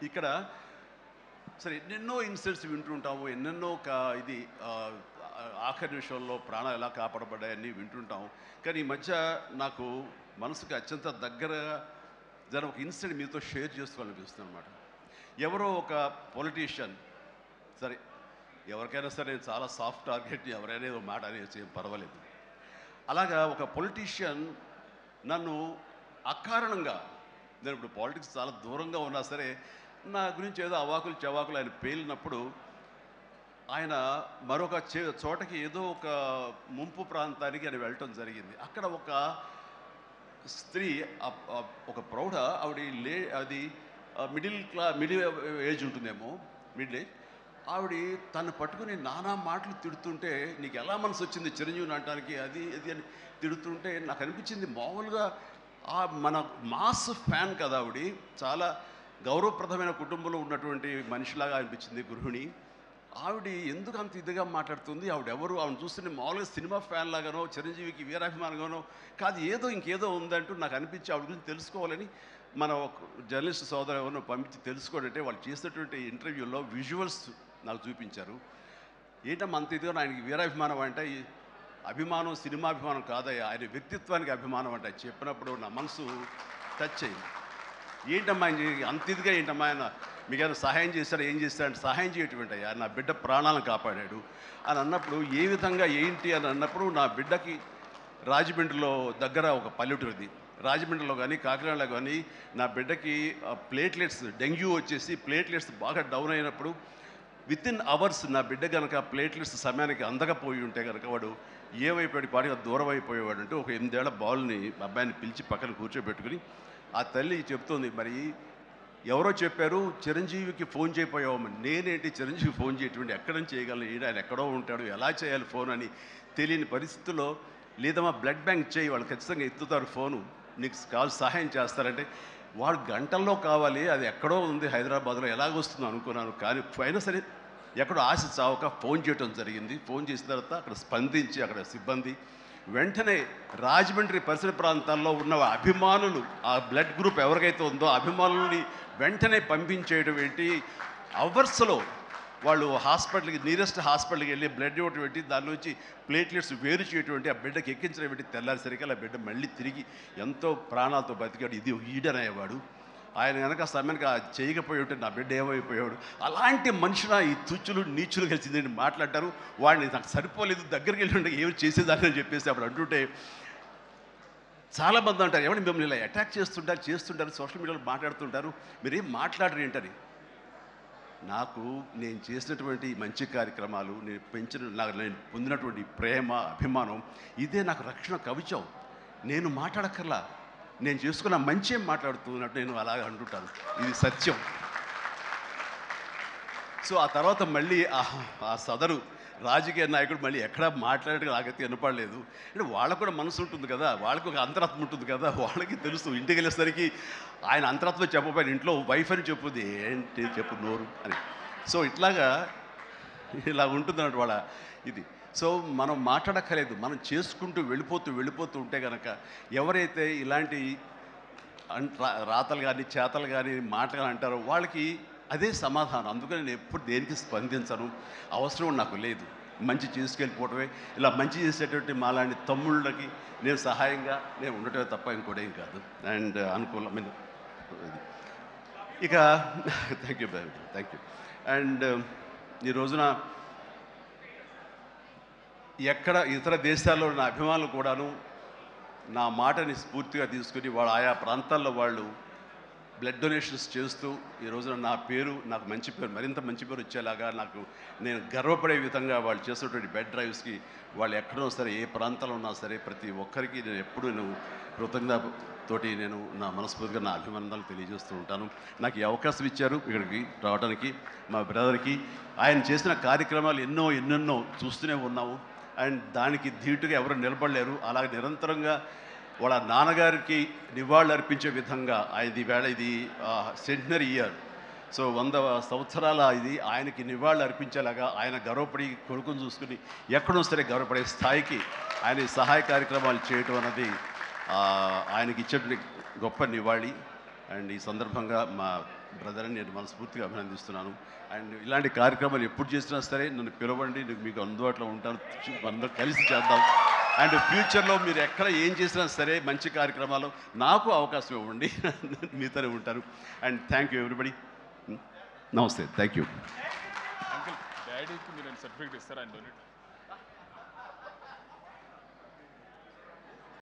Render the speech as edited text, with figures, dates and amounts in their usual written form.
ఇక్కడ సరే ఎన్నెన్నో ఇన్సిడెంట్స్ వింటుంటాము, ఎన్నెన్నో ఇది ఆఖరి నిమిషంలో ప్రాణాలు ఎలా కాపాడబడ్డాయని వింటుంటాము. కానీ ఈ మధ్య నాకు మనసుకు అత్యంత దగ్గరగా జరిగిన ఒక ఇన్సిడెంట్ మీతో షేర్ చేసుకోవాలనిపిస్తుంది అనమాట. ఎవరో ఒక పొలిటీషియన్, సరే ఎవరికైనా సరే నేను చాలా సాఫ్ట్ టార్గెట్, ఎవరైనా ఏదో మాట అనేసి ఏం పర్వాలేదు. అలాగా ఒక పొలిటీషియన్ నన్ను అకారణంగా, నేను ఇప్పుడు పాలిటిక్స్ చాలా దూరంగా ఉన్నా సరే నా గురించి ఏదో అవాకులు చవాకులు ఆయన పేలినప్పుడు ఆయన మరొక చోటకి ఏదో ఒక ముంపు ప్రాంతానికి ఆయన వెళ్ళటం జరిగింది. అక్కడ ఒక స్త్రీ, ఒక ప్రౌఢ ఆవిడ అది మిడిల్ ఏజ్ ఉంటుందేమో, మిడిల్ ఏజ్ ఆవిడ తను పట్టుకుని నానా మాటలు తిడుతుంటే, నీకు ఎలా మనసు వచ్చింది చిరంజీవిని అనటానికి, అది అది అని తిడుతుంటే నాకు అనిపించింది మామూలుగా మన మాస్ ఫ్యాన్ కదా ఆవిడ, చాలా గౌరవప్రదమైన కుటుంబంలో ఉన్నటువంటి మనిషిలాగా అనిపించింది గృహిణి. ఆవిడ ఎందుకు అంత ఇదిగా మాట్లాడుతుంది, ఆవిడెవరు, ఆవిడ చూస్తుంటే మామూలుగా సినిమా ఫ్యాన్ లాగానో చిరంజీవికి వీరాభిమానంగానో కాదు, ఏదో ఇంకేదో ఉందంటూ నాకు అనిపించి ఆవిడ గురించి తెలుసుకోవాలని మన జర్నలిస్ట్ సోదరు ఎవరినో పంపించి తెలుసుకోవాలంటే వాళ్ళు చేసినటువంటి ఇంటర్వ్యూలో విజువల్స్ నాకు చూపించారు. ఏంటమ్మా అంత ఇదిగా, ఆయనకి వీరాభిమానం అంటే అభిమానం సినిమాభిమానం కాదయ్యా, ఆయన వ్యక్తిత్వానికి అభిమానం అంటే చెప్పినప్పుడు నా మనసు టచ్ అయింది. ఏంటమ్మా అంత ఇదిగా ఏంటమ్మా ఆయన మీకు ఏమైనా సహాయం చేశాడు, ఏం చేశాడంటే సహాయం చేయటువంటి అయ్యా, నా బిడ్డ ప్రాణాలను కాపాడాడు అని అన్నప్పుడు, ఏ విధంగా ఏంటి అని అన్నప్పుడు, నా బిడ్డకి రాజమండ్రిలో దగ్గర ఒక పల్లెటూరిది, రాజమండ్రిలో కానీ కాకినాడలో కానీ నా బిడ్డకి ప్లేట్లెట్స్ డెంగ్యూ వచ్చేసి ప్లేట్లెట్స్ బాగా డౌన్ అయినప్పుడు వితిన్ అవర్స్ నా బిడ్డ కనుక ప్లేట్లెట్స్ సమయానికి అందకపోయి ఉంటే కనుక వాడు ఏమైపోయాడు, పాటిగా దూరం అయిపోయేవాడు. అంటే ఒక 8 ఏళ్ల బాలుని అబ్బాయిని పిలిచి పక్కన కూర్చోబెట్టుకుని ఆ తల్లి చెప్తోంది, మరి ఎవరో చెప్పారు చిరంజీవికి ఫోన్ చేయపోయావమ్మా. నేనేంటి చిరంజీవి ఫోన్ చేయటువంటి, ఎక్కడి నుంచి చేయగలను, ఆయన ఎక్కడో ఉంటాడు, ఎలా చేయాలి ఫోన్ అని తెలియని పరిస్థితుల్లో, లేదమ్మా బ్లడ్ బ్యాంక్ చేయి, వాళ్ళు ఖచ్చితంగా ఎత్తుతారు ఫోను, నీకు కాల్ సహాయం చేస్తారంటే, వాడు గంటల్లో కావాలి, అది ఎక్కడో ఉంది హైదరాబాద్లో, ఎలాగొస్తుందో అనుకున్నాను. కానీ అయినా సరే ఎక్కడో ఆశ చావక ఫోన్ చేయడం జరిగింది. ఫోన్ చేసిన తర్వాత అక్కడ స్పందించి అక్కడ సిబ్బంది వెంటనే రాజమండ్రి పరిసర ప్రాంతాల్లో ఉన్న అభిమానులు, ఆ బ్లడ్ గ్రూప్ ఎవరికైతే ఉందో అభిమానుల్ని వెంటనే పంపించేయడం ఏంటి, అవర్స్లో వాళ్ళు హాస్పిటల్కి, నియరెస్ట్ హాస్పిటల్కి వెళ్ళి బ్లడ్ ఇవ్వటం ఏంటి, దాని నుంచి ప్లేట్లెట్స్ వేరు చేయటువంటి, ఆ బిడ్డకి ఎక్కించడం ఏంటి, తెల్లారిసరికి ఆ బిడ్డ మళ్ళీ తిరిగి ఎంతో ప్రాణాలతో బతికాడు. ఇది ఈడనేవాడు. ఆయన కనుక సమయానికి చేయకపోయి ఉంటే నా బిడ్డ ఏమైపోయాడు. అలాంటి మనుషుల ఈ తుచ్చులు నీచులు కలిసిందని మాట్లాడతారు. వాడిని నాకు సరిపోలేదు, దగ్గరికి వెళ్ళి ఉంటే ఏమి చేసేదాన్ని అని చెప్పేసి అప్పుడు అంటుంటే చాలామంది అంటారు, ఎవరిని మిమ్మల్ని ఇలా అటాక్ చేస్తుంటారు సోషల్ మీడియాలో మాట్లాడుతుంటారు, మీరేం మాట్లాడరు ఏంటని. నాకు నేను చేసినటువంటి మంచి కార్యక్రమాలు, నేను పొందినటువంటి ప్రేమ అభిమానం, ఇదే నాకు రక్షణ కవచం. నేను మాట్లాడక్కర్లా, నేను చేసుకున్న మంచి ఏం మాట్లాడుతున్నట్టు నేను అలాగ అంటుంటాను, ఇది సత్యం. సో ఆ తర్వాత మళ్ళీ ఆ సదరు రాజకీయ నాయకుడు మళ్ళీ ఎక్కడా మాట్లాడేది నాకైతే వినపడలేదు. అంటే వాళ్ళకు కూడా మనసు ఉంటుంది కదా, వాళ్ళకి ఒక అంతరాత్మ ఉంటుంది కదా, వాళ్ళకి తెలుసు. ఇంటికి వెళ్ళేసరికి ఆయన అంతరాత్మ చెప్పబోయిన ఇంట్లో వైఫ్ అని చెప్పుద్ది, ఏంటి చెప్పు నోరు అని. సో ఇలా ఉంటుంది అన్నట్టు వాళ్ళ ఇది. సో మనం మాట్లాడక్కర్లేదు, మనం చేసుకుంటూ వెళ్ళిపోతూ ఉంటే కనుక ఎవరైతే ఇలాంటి రాతలు కానీ చేతలు కానీ మాటలు అంటారో వాళ్ళకి అదే సమాధానం. అందుకని నేను ఎప్పుడు దేనికి స్పందించను, అవసరం నాకు లేదు. మంచి చేసుకెళ్ళిపోవటమే, ఇలా మంచి చేసేటువంటి మాలాంటి తమ్ముళ్ళకి నేను సహాయంగా నేను ఉండటమే తప్ప ఇంకోటేం కాదు. అండ్ అనుకూలమైన ఇది ఇక థ్యాంక్ యూ. అండ్ ఈ రోజున ఎక్కడ ఇతర దేశాల్లో నా అభిమానులు కూడాను నా మాటని స్ఫూర్తిగా తీసుకుని ఆయా ప్రాంతాల్లో వాళ్ళు బ్లడ్ డొనేషన్స్ చేస్తూ ఈ రోజున నా పేరు, నాకు మంచి పేరు, మరింత మంచి పేరు వచ్చేలాగా నేను గర్వపడే విధంగా వాళ్ళు చేసేటువంటి బెడ్ డ్రైవ్స్కి వాళ్ళు ఎక్కడో సరే, ఏ ప్రాంతంలో ఉన్నా సరే, ప్రతి ఒక్కరికి నేను ఎప్పుడు కృతజ్ఞతతోటి నేను నా మనస్ఫూర్తిగా నా అభినందనలు తెలియజేస్తూ ఉంటాను. నాకు ఈ అవకాశం ఇచ్చారు ఇక్కడికి రావడానికి, మా బ్రదర్కి. ఆయన చేసిన కార్యక్రమాలు ఎన్నెన్నో చూస్తూనే ఉన్నాము. అండ్ దానికి ధీటుగా ఎవరు నిలబడలేరు. అలాగే నిరంతరంగా వాళ్ళ నాన్నగారికి నివాళులు అర్పించే విధంగా ఇది సెంటనరీ ఇయర్. సో 100 సంవత్సరాల ఇది ఆయనకి నివాళులు అర్పించేలాగా ఆయన గర్వపడి కొడుకుని చూసుకుని ఎక్కడో సరే గర్వపడే స్థాయికి ఆయన సహాయ కార్యక్రమాలు చేయటం అన్నది ఆయనకి ఇచ్చేటువంటి గొప్ప నివాళి. అండ్ ఈ సందర్భంగా మా బ్రదర్ అని నేను మనస్ఫూర్తిగా అభినందిస్తున్నాను. అండ్ ఇలాంటి కార్యక్రమాలు ఎప్పుడు చేసినా సరే నన్ను పిలవండి, మీకు అందుబాటులో ఉంటాను, అందరూ కలిసి చేద్దాం. అండ్ ఫ్యూచర్లో మీరు ఎక్కడ ఏం చేసినా సరే మంచి కార్యక్రమాలు నాకు అవకాశం ఇవ్వండి, మీతోనే ఉంటాను. And thank you everybody. నమస్తే, థ్యాంక్ యూ. అంకుల్ డాడీకి మీరు సర్టిఫికేట్ ఇస్తారా? ఆయన డొనేట్